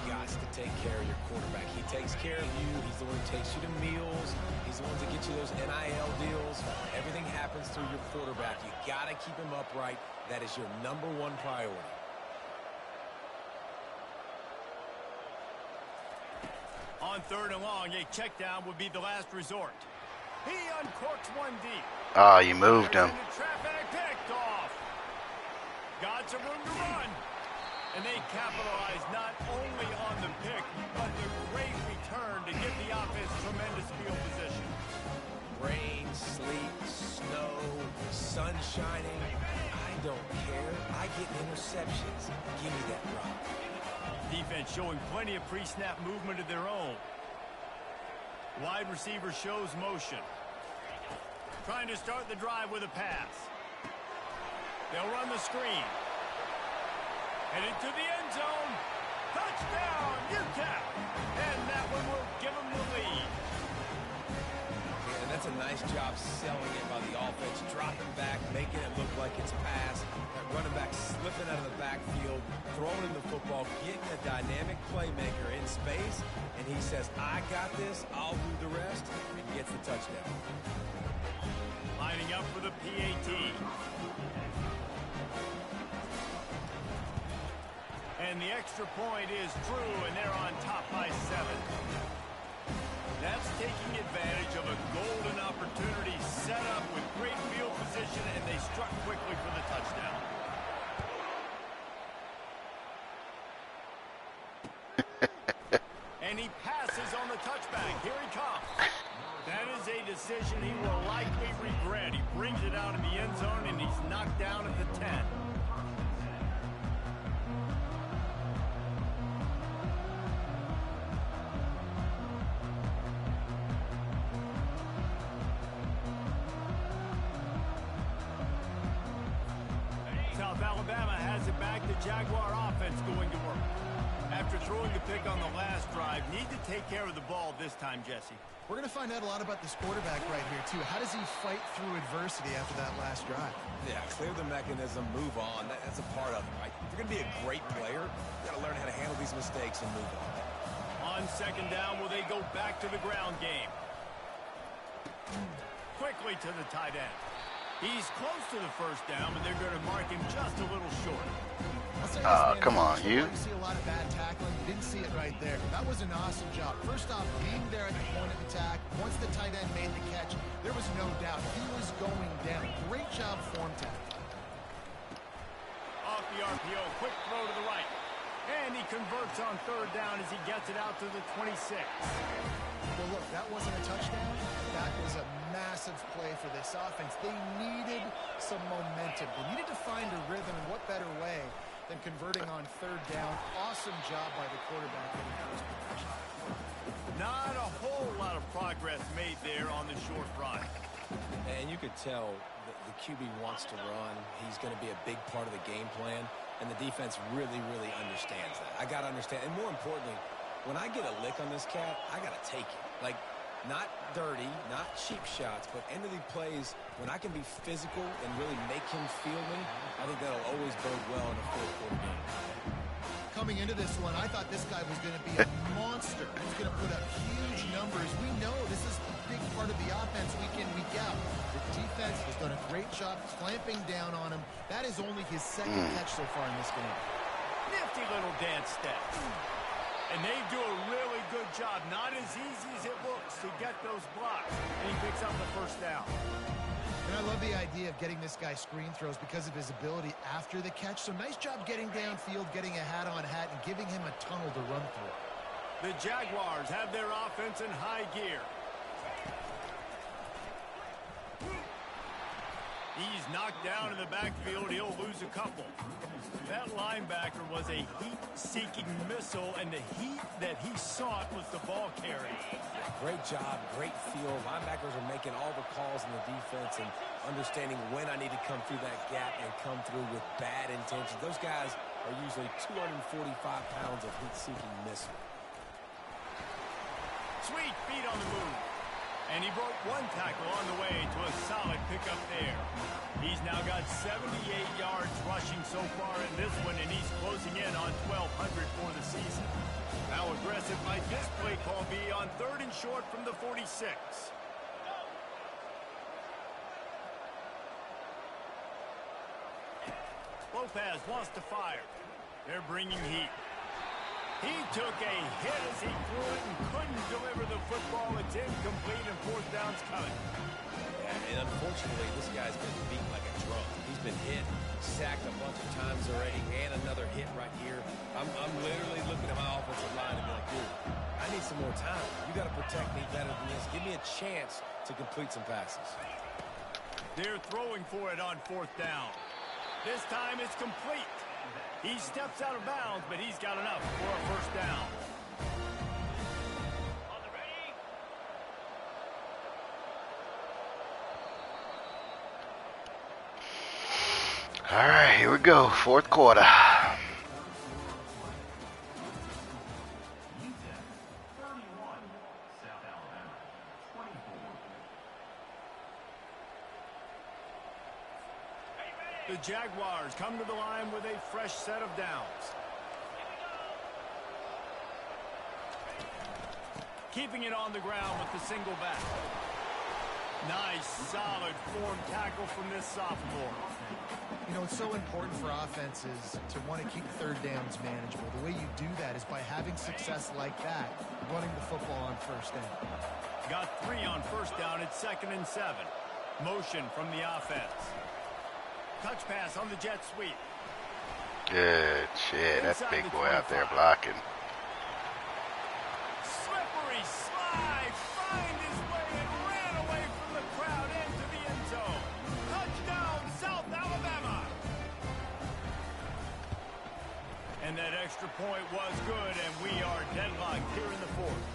You've got to take care of your quarterback. He takes care of you. He's the one who takes you to meals. He's the one to get you those NIL deals. Everything happens through your quarterback. You got to keep him upright. That is your #1 priority. On 3rd and long, a check down would be the last resort. He uncorks one deep. Oh, you moved him. Traffic picked off. Got some room to run. And they capitalize not only on the pick, but the great return to give the offense tremendous field position. Rain, sleet, snow, sun shining. I don't care. I get interceptions. Give me that rock. Defense showing plenty of pre-snap movement of their own. Wide receiver shows motion. Trying to start the drive with a pass. They'll run the screen. Headed to the end zone. Touchdown, UTEP. And that one will give them the lead. Yeah, and that's a nice job selling it by the offense. Dropping back, making it look like it's a pass. That running back slipping out of the backfield, throwing in the football, getting a dynamic playmaker in space. And he says, I got this, I'll do the rest, and gets the touchdown. Lining up for the PAT. And the extra point is true, and they're on top by 7. That's taking advantage of a golden opportunity set up with great field position, and they struck quickly for the touchdown. And he passes on the touchback. Here he comes. That is a decision he will likely regret. He brings it out in the end zone, and he's knocked down at the 10. South Alabama has it back. The Jaguar offense going to work. After throwing the pick on the last drive, need to take care of the ball this time, Jesse. We're going to find out a lot about this quarterback right here, too. How does he fight through adversity after that last drive? Yeah, clear the mechanism, move on. That's a part of it, right? If you're going to be a great player, you got to learn how to handle these mistakes and move on. On second down, will they go back to the ground game? Quickly to the tight end. He's close to the first down, but they're going to mark him just a little short. Come on, you. You see a lot of bad tackling. You didn't see it right there. That was an awesome job. First off, being there at the point of attack. Once the tight end made the catch, there was no doubt he was going down. Great job form tackle. Off the RPO, quick throw to the right. And he converts on third down as he gets it out to the 26. Well, look, that wasn't a touchdown. That was a massive play for this offense. They needed some momentum. They needed to find a rhythm, and what better way than converting on third down. Awesome job by the quarterback getting first possession. Not a whole lot of progress made there on the short run. And you could tell the QB wants to run. He's going to be a big part of the game plan, and the defense really, really understands that. I got to understand, and more importantly, when I get a lick on this cat, I got to take it. Like, not dirty, not cheap shots, but end of the plays, when I can be physical and really make him feel me, I think that'll always bode well in a fourth-quarter game. Coming into this one, I thought this guy was going to be a monster. He's going to put up huge numbers. We know this is a big part of the offense week in, week out. The defense has done a great job clamping down on him. That is only his second catch so far in this game. Nifty little dance step. And they do a really good job. Not as easy as it looks to get those blocks. And he picks up the first down. And I love the idea of getting this guy screen throws because of his ability after the catch. So nice job getting downfield, getting a hat-on-hat, and giving him a tunnel to run through. The Jaguars have their offense in high gear. He's knocked down in the backfield. He'll lose a couple. That linebacker was a heat-seeking missile, and the heat that he sought was the ball carry. Great job, great feel. Linebackers are making all the calls in the defense and understanding when I need to come through that gap and come through with bad intentions. Those guys are usually 245 pounds of heat-seeking missile. Sweet feet on the move. And he broke one tackle on the way to a solid pickup there. He's now got 78 yards rushing so far in this one, and he's closing in on 1,200 for the season. How aggressive might this play call be on third and short from the 46? Lopez wants to fire. They're bringing heat. He took a hit as he threw it and couldn't deliver the football. It's incomplete and fourth down's coming. Yeah, and unfortunately, this guy's been beaten like a drum. He's been hit, sacked a bunch of times already, and another hit right here. I'm literally looking at my offensive line and be like, dude, I need some more time. You got to protect me better than this. Give me a chance to complete some passes. They're throwing for it on fourth down. This time it's complete. He steps out of bounds, but he's got enough for a first down. On the ready. All right, here we go. Fourth quarter. The Jaguars come to the line with a fresh set of downs. Keeping it on the ground with the single back. Nice, solid form tackle from this sophomore. You know, it's so important for offenses to want to keep third downs manageable. The way you do that is by having success like that, running the football on first down. Got 3 on first down at 2nd and 7. Motion from the offense. Touch pass on the jet sweep. Good shit. That big boy out there blocking. Slippery slide. Find his way and ran away from the crowd into the end zone. Touchdown, South Alabama. And that extra point was good, and we are deadlocked here in the fourth.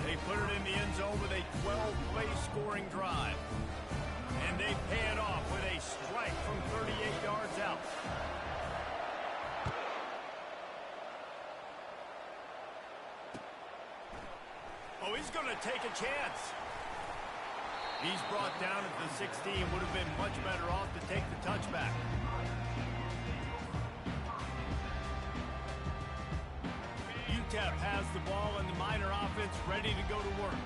They put it in the end zone with a 12-play scoring drive. And they pay it off with a strike from 38 yards out. He's going to take a chance. He's brought down at the 16. Would have been much better off to take the touchback. UTEP has the ball and the Miner offense ready to go to work.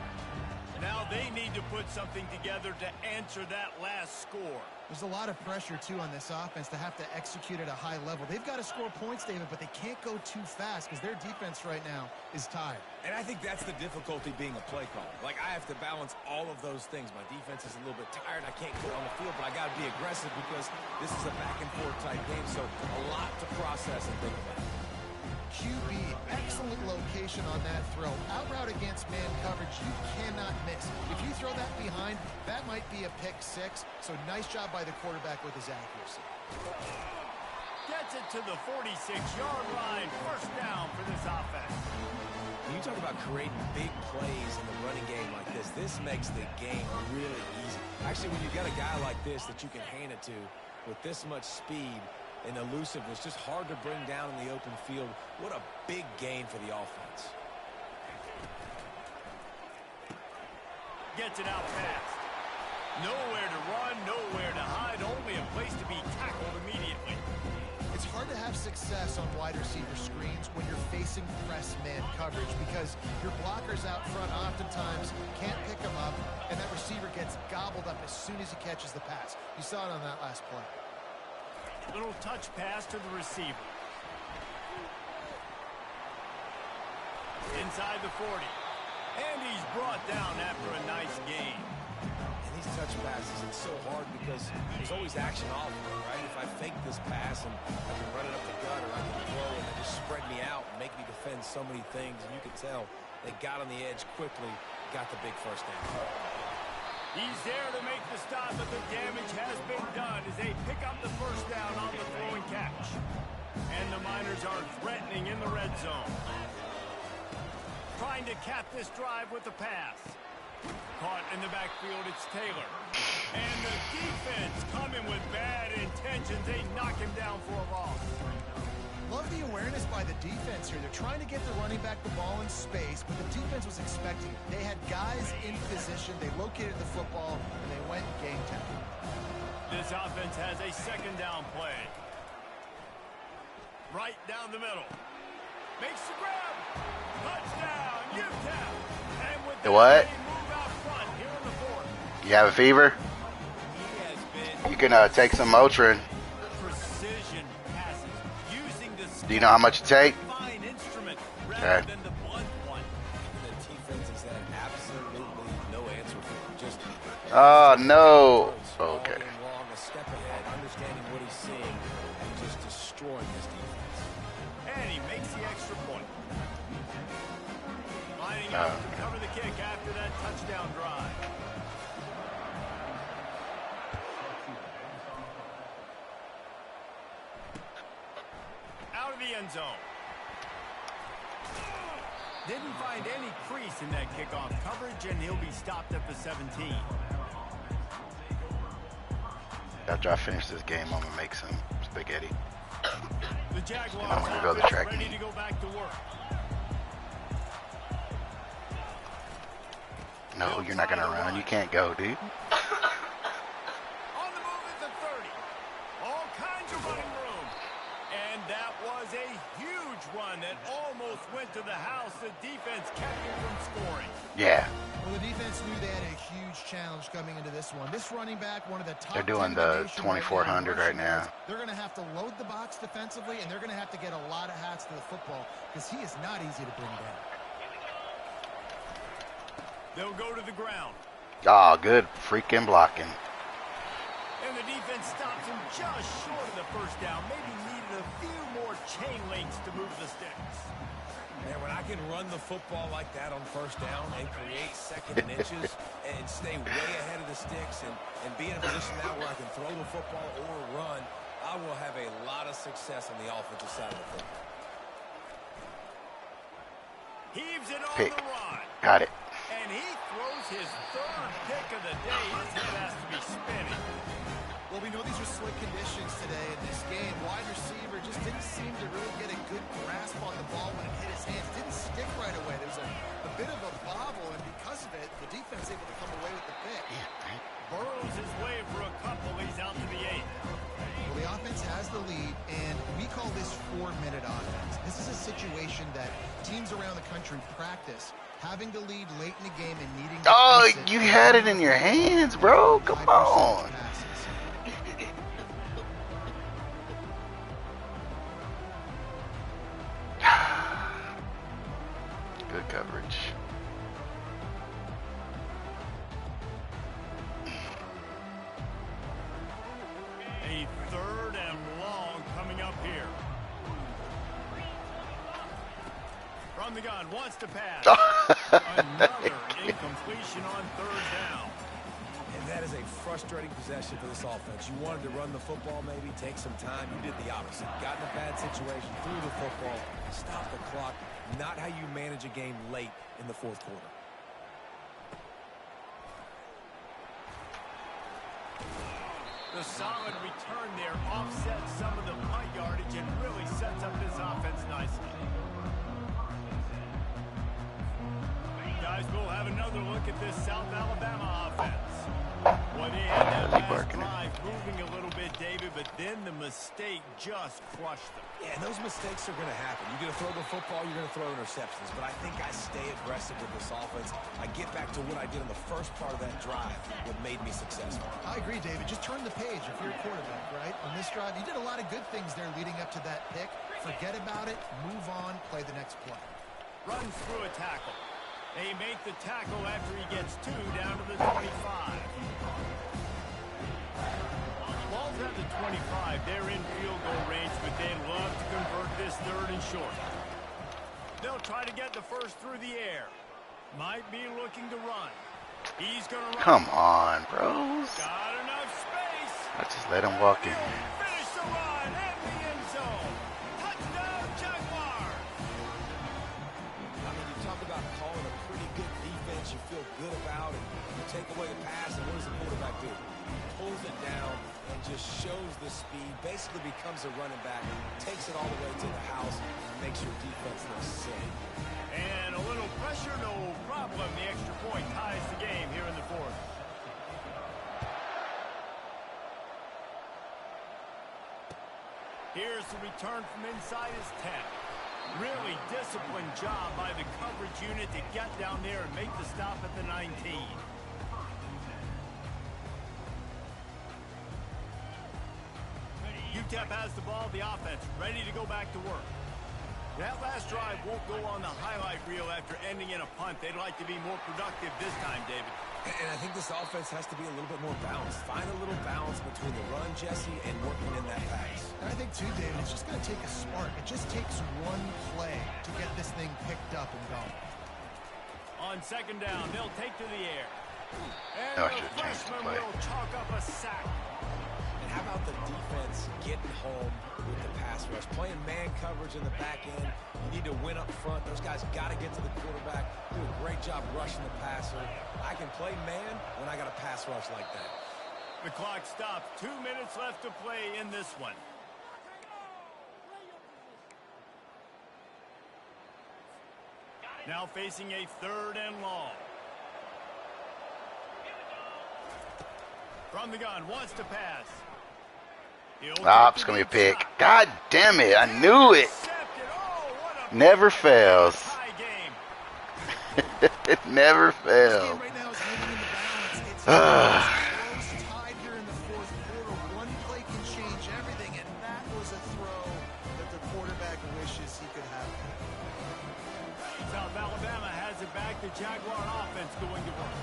Now they need to put something together to answer that last score. There's a lot of pressure, too, on this offense to have to execute at a high level. They've got to score points, David, but they can't go too fast because their defense right now is tired. And I think that's the difficulty being a play caller. Like, I have to balance all of those things. My defense is a little bit tired. I can't get on the field, but I got to be aggressive because this is a back-and-forth type game, so a lot to process and think about. QB, excellent location on that throw. Out route against man coverage, you cannot miss. If you throw that behind, that might be a pick six. So nice job by the quarterback with his accuracy. Gets it to the 46-yard line. First down for this offense. When you talk about creating big plays in the running game like this makes the game really easy. Actually, when you've got a guy like this that you can hand it to with this much speed and elusiveness, just hard to bring down in the open field. What a big gain for the offense. Gets it out fast. Nowhere to run, nowhere to hide, only a place to be tackled immediately. It's hard to have success on wide receiver screens when you're facing press man coverage because your blockers out front oftentimes can't pick them up, and that receiver gets gobbled up as soon as he catches the pass. You saw it on that last play. Little touch pass to the receiver. Inside the 40. And he's brought down after a nice gain. And these touch passes, it's so hard because there's always action off of it, right? If I fake this pass and I can run it up the gut or I can throw and they just spread me out and make me defend so many things, and you can tell they got on the edge quickly, got the big first down. He's there to make the stop, but the damage has been done as they pick up the first down on the throw and catch. And the Miners are threatening in the red zone. Trying to cap this drive with the pass. Caught in the backfield, it's Taylor. And the defense coming with bad intentions. They knock him down for a loss. Love the awareness by the defense here. They're trying to get the running back the ball in space, but the defense was expecting it. They had guys in position. They located the football, and they went game time. This offense has a second down play. Right down the middle. Makes the grab. Touchdown, UTEP. And with that, what? they move out front here in the fourth. You have a fever? He has been You can take some Motrin. precision passes, using the Do you know how much to take? fine instrument rather Okay. than the blunt one. The defense has had absolutely no answer for him. Just Oh, no. all Okay. game long, a step ahead, understanding what he's seeing, and just destroying this defense. And he makes the extra point. Lining up to cover the kick after that touchdown drive. Out of the end zone. Didn't find any crease in that kickoff coverage, and he'll be stopped at the 17. After I finish this game, I'm going to make some spaghetti. The Jaguars I'm gonna go to the offense track ready meet. to go back to work. No, you're not going to run. You can't go, dude. On the move at the 30. All kinds of running room. And that was a huge run that almost went to the house. The defense kept him from scoring. Yeah. Well, the defense knew they had a huge challenge coming into this one. This running back, one of the top They're doing 10 in the nation 2400 right rushing now. yards. They're going to have to load the box defensively, and they're going to have to get a lot of hats to the football because he is not easy to bring down. They'll go to the ground. Oh, good freaking blocking. And the defense stops him just short of the first down. Maybe needed a few more chain links to move the sticks. Man, when I can run the football like that on first down and create second and inches and stay way ahead of the sticks and be in a position now where I can throw the football or run, I will have a lot of success on the offensive side of the football. Heaves it on Pick. the run. Got it. And he throws his third pick of the day. His head has to be spinning. Well, Well, we know these are slick conditions today in this game. Wide receiver just didn't seem to really get a good grasp on the ball when it hit his hands. Didn't stick right away. There was a bit of a bobble, and because of it, the defense able to come away with the pick. Burrows his way for a couple. He's out to the 8. Well, the offense has the lead, and we call this 4-minute offense. This is a situation that teams around the country practice, having the lead late in the game and needing to Oh, fix it. you had it in your hands, bro. Come on. Passes. Good coverage. A 3rd and long coming up here. From the gun, wants to pass. Another incompletion on 3rd down. And that is a frustrating possession for this offense. You wanted to run the football, maybe take some time. You did the opposite. Got in a bad situation, threw the football, stopped the clock. Not how you manage a game late in the 4th quarter. The solid return there offsets some of the punt yardage and really sets up this offense nicely. Guys, we'll have another look at this South Alabama offense. Well, they had that last drive moving a little bit, David, but then the mistake just crushed them. Yeah, and those mistakes are going to happen. You're going to throw the football, you're going to throw interceptions. But I think I stay aggressive with this offense. I get back to what I did in the first part of that drive, what made me successful. I agree, David. Just turn the page if you're a quarterback, right? On this drive, you did a lot of good things there leading up to that pick. Forget about it, move on, play the next play. Runs through a tackle. They make the tackle after he gets 2 down to the 25. Ball's at the 25. They're in field goal range, but they'd love to convert this 3rd and short. They'll try to get the first through the air. Might be looking to run. He's going to run. Come on, bros. Got enough space. I just let him walk in. Finish the run and the end zone. Touchdown, Jaguars. I mean, you talk about calling a pretty good defense you feel good about, and you take away the pass, and what does the quarterback do? Pulls it down and just shows the speed, basically becomes a running back, takes it all the way to the house, and makes your defense look silly. And a little pressure, no problem. The extra point ties the game here in the 4th. Here's the return from inside his 10. Really disciplined job by the coverage unit to get down there and make the stop at the 19. UTEP has the ball, the offense ready to go back to work. That last drive won't go on the highlight reel after ending in a punt. They'd like to be more productive this time, David. And I think this offense has to be a little bit more balanced. Find a little balance between the run, Jesse, and working in that pass. And I think, too, David, it's just going to take a spark. It just takes one play to get this thing picked up and going. On 2nd down, they'll take to the air. And Oh, the should've changed the freshman play. will chalk up a sack. And how about the defense getting home with the pass rush? Playing man coverage in the back end. You need to win up front. Those guys got to get to the quarterback. Do a great job rushing the passer. I can play man when I got a pass rush like that. The clock stops. 2 minutes left to play in this one. Now facing a 3rd and long. From the gun, wants to pass. It's going to be a pick. God damn it. I knew it. Never fails. It never fails. Right now is moving in the balance. It's close, tied here in the 4th quarter. One play can change everything, and that was a throw that the quarterback wishes he could have. South Alabama has it back. The Jaguar offense going to work.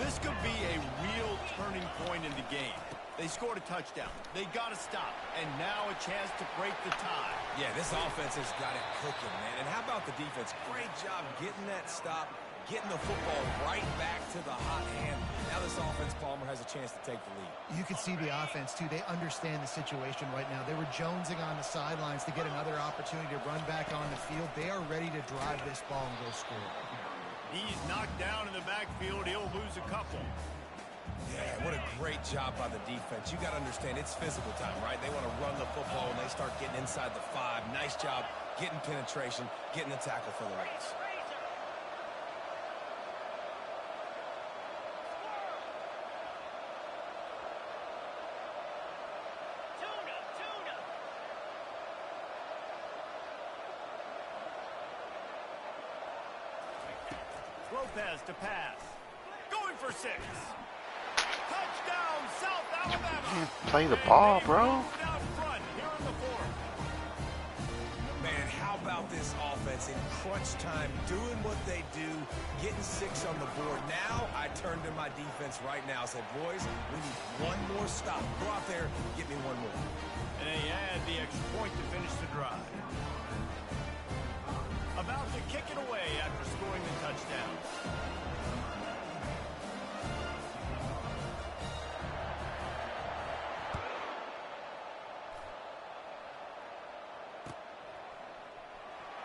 This could be a real turning point in the game. They scored a touchdown. They got to stop. And now a chance to break the tie. Yeah, this offense has got it cooking, man. And how about the defense? Great job getting that stop, getting the football right back to the hot hand. Now this offense, Palmer, has a chance to take the lead. You can see the offense, too. They understand the situation right now. They were jonesing on the sidelines to get another opportunity to run back on the field. They are ready to drive this ball and go score. He's knocked down in the backfield. He'll lose a couple. Yeah, what a Great job by the defense. You got to understand, it's physical time, right? They want to run the football when they start getting inside the 5. Nice job getting penetration, getting the tackle for the loss. Lopez to pass. Going for 6. Touchdown, South Alabama. Play the ball, bro. Down front here in the 4th. Man, how about this offense in crunch time, doing what they do, getting 6 on the board. Now I turn to my defense right now. Said, boys, we need one more stop. Go out there, get me one more. And they add the extra point to finish the drive. About to kick it away after scoring the touchdown.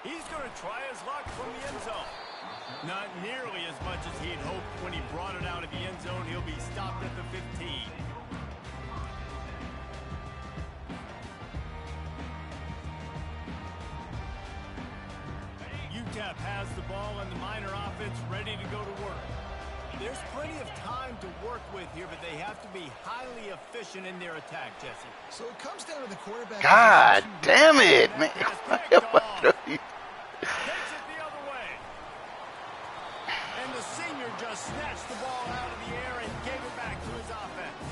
He's going to try his luck from the end zone. Not nearly as much as he'd hoped when he brought it out of the end zone. He'll be stopped at the 15. UTEP has the ball and the Miner offense ready to go to work. There's plenty of time to work with here, but they have to be highly efficient in their attack, Jesse. So it comes down to the quarterback. God damn it, man. Takes it the other way. And the senior just snatched the ball out of the air and gave it back to his offense.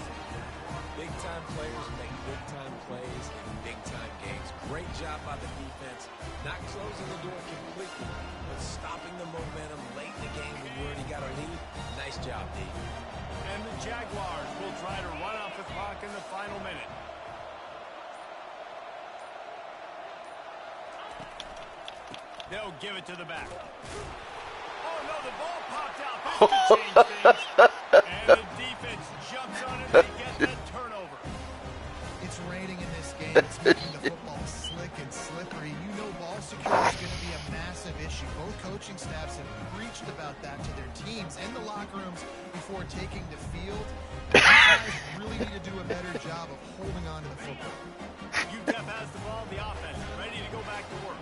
Big-time players make big-time plays in big-time games. Great job by the defense. Not closing the door completely, but stopping the momentum late in the game when you already got a lead. Nice job, D. And the Jaguars will try to run off the clock in the final minute. They'll give it to the back. Oh, no, the ball popped out. This could change things. And the defense jumps on it and gets that turnover. It's raining in this game. It's making the football slick and slippery. You know ball security is going to be a massive issue. Both coaching staffs have preached about that to their teams and the locker rooms before taking the field. These guys really need to do a better job of holding on to the football. UTEP has the ball, the offense, ready to go back to work.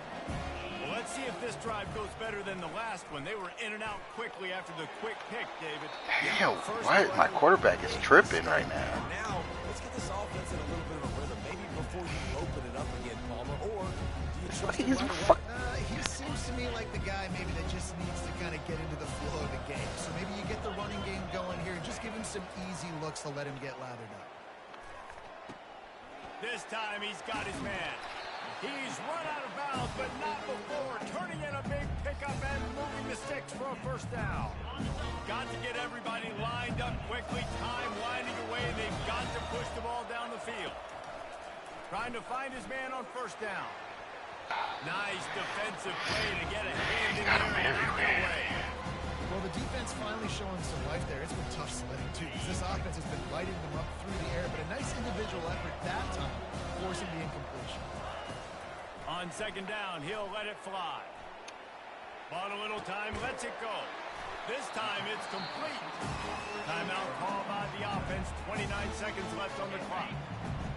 Well, let's see if this drive goes better than the last one. They were in and out quickly after the quick pick, David. Yo, what? My quarterback is tripping right now. Now, let's get this offense in a little bit of a rhythm. Maybe before you open it up again, Palmer, or do you trust him right away? He seems to me like the guy maybe that just needs to kind of get into the flow of the game. So maybe you get the running game going here. Just give him some easy looks to let him get lathered up. This time he's got his man. He's run out of bounds, but not before turning in a big pickup and moving the sticks for a first down. Got to get everybody lined up quickly, time winding away, and they've got to push the ball down the field. Trying to find his man on first down. Nice defensive play to get a hand in there and knock it away. Well, the defense finally showing some life there. It's been tough sledding, too, because this offense has been lighting them up through the air, but a nice individual effort that time, forcing the incompletion. On second down, he'll let it fly. Bought a little time, lets it go. This time it's complete. Timeout call by the offense, 29 seconds left on the clock.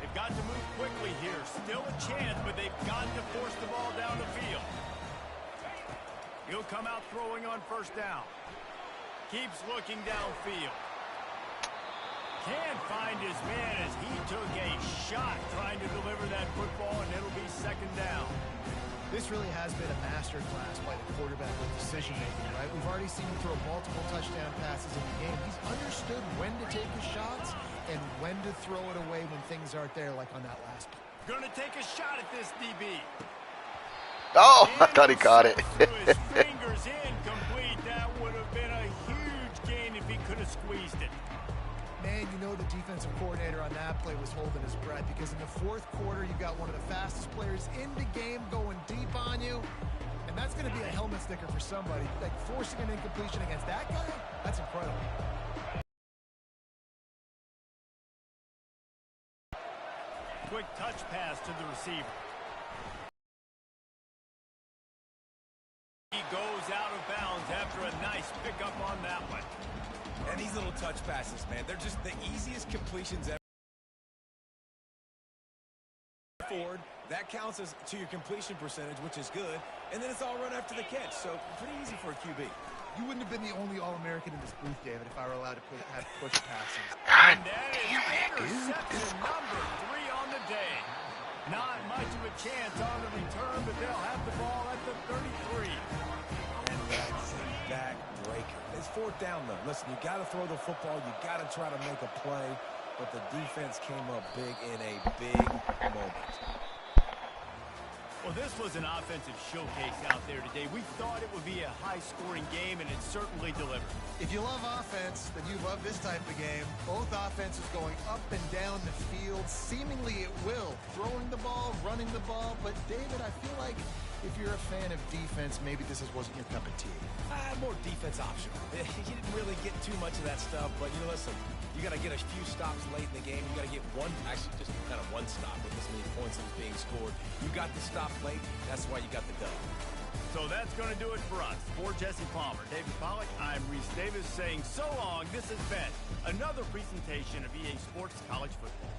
They've got to move quickly here. Still a chance, but they've got to force the ball down the field. He'll come out throwing on first down. Keeps looking downfield. Can't find his man as he took a shot trying to deliver that football, and it'll be second down. This really has been a master class by the quarterback with decision-making, right? We've already seen him throw multiple touchdown passes in the game. He's understood when to take his shots and when to throw it away when things aren't there, like on that last play. Gonna take a shot at this DB. Oh, I thought he caught it. His fingers incomplete. That would have been a huge gain if he could have squeezed it. Man, you know the defensive coordinator on that play was holding his breath, because in the fourth quarter, you got one of the fastest players in the game going deep on you, and that's going to be a helmet sticker for somebody. Like, forcing an incompletion against that guy, that's incredible. Quick touch pass to the receiver. He goes out of bounds after a nice pickup on that one. And these little touch passes, man, they're just the easiest completions ever. Forward, that counts as to your completion percentage, which is good, and then it's all run after the catch, so pretty easy for a QB. You wouldn't have been the only All-American in this booth, David, if I were allowed to have push passes. God And that is damn it, dude. interception number 3 on the day. Not much of a chance on the return, but they'll have the ball at the 33. And that's a backbreaker. It's 4th down, though. Listen, you got to throw the football. You got to try to make a play. But the defense came up big in a big moment. Well, this was an offensive showcase out there today. We thought it would be a high-scoring game, and it certainly delivered. If you love offense, then you love this type of game. Both offenses going up and down the field, seemingly at will. Throwing the ball, running the ball. But, David, I feel like if you're a fan of defense, maybe this wasn't your cup of tea. More defense optional. You didn't really get too much of that stuff, but, you know, listen, you got to get a few stops late in the game. You got to get one, actually just kind of one stop with this many points that was being scored. You got the stop late. That's why you got the dub. So that's going to do it for us. For Jesse Palmer, David Pollack, I'm Reese Davis saying so long. This has been another presentation of EA Sports College Football.